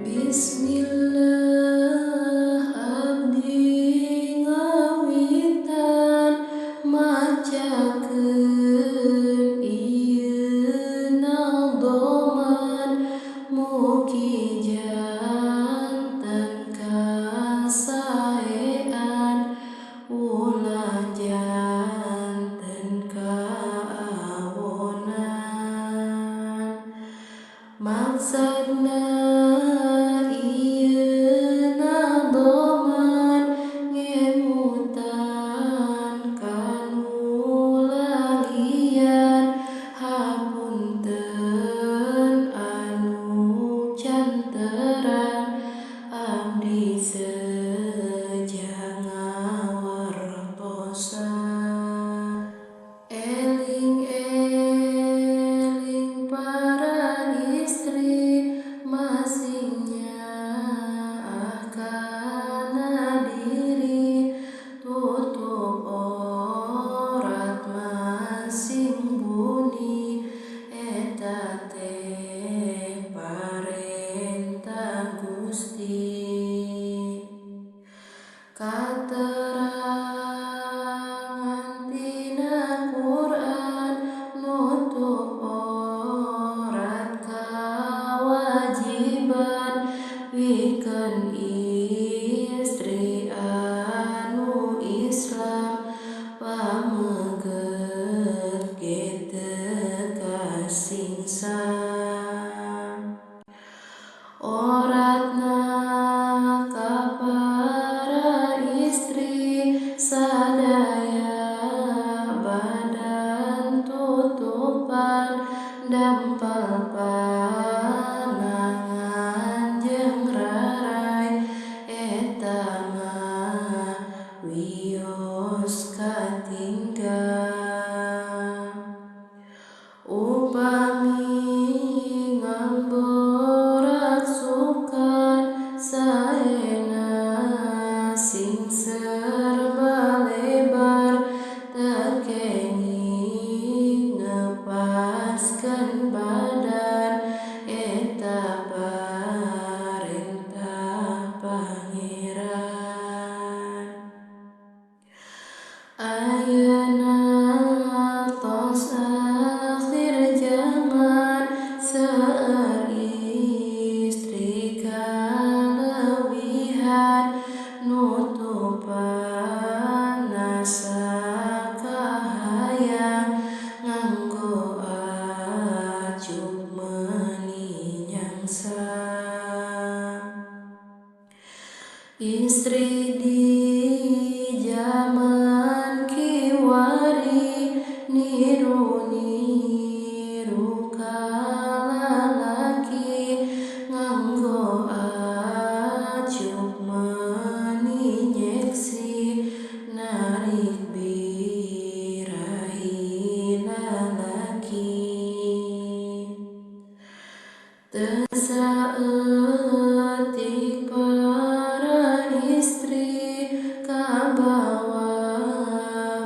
Bismillah abdi ngawitan macakeun ieu nadhoman mugi janten kasaean ulah janten kaawonan maksudna ieu nadhoman ngemutan kanu lalian hapunten anu can terang abdi seja ngawartosan eling-eling para istri masingnya kana diri tutup aurat masing buni eta teh parentah Gusti katerangan tina Quran nutup aurat kawajiban pikeun istri anu Islam pameugeut ge teu kasingsan auratna ka para istri sadaya badan tutupan dampal panangan jeung rarai eta mah wios katinggal upami ngambeureut sukan saena sing serba lebar teu kenging ngepaskeun badan eta parentah Pangeran ayeuna tos akhir zaman seueur istri kaleuwihan nutupanna sakahayang nganggo acup meuni nyangsa istri di zaman kiwari niru-niru kalalaki nganggo acup meuni nyeksi narik birahi lalaki teu saeutik para istri kabawa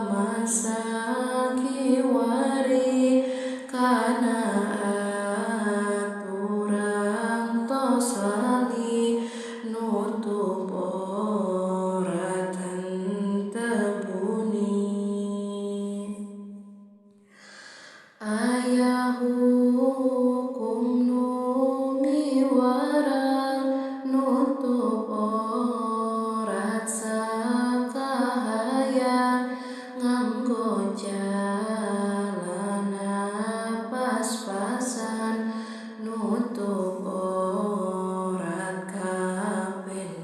masa kiwari kana aturan tos lali nutup aurat henteu buni aya hukum nu miwarang nutup aurat sakahayang nganggo calana pas-pasan nutup aurat kapendekan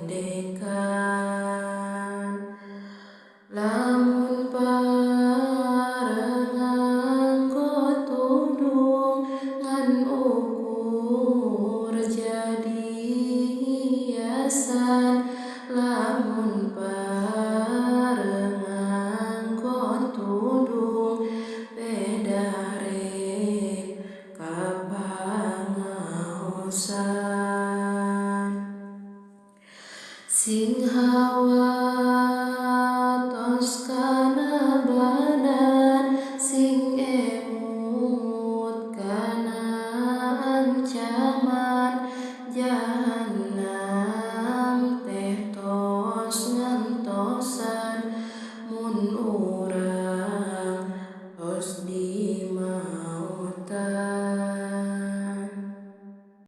lamun pareng nganggo tudung ngan ukur jadi hiasan lamun pareng nganggo tudung beda rek kapangaosan sing hawa tos kana badan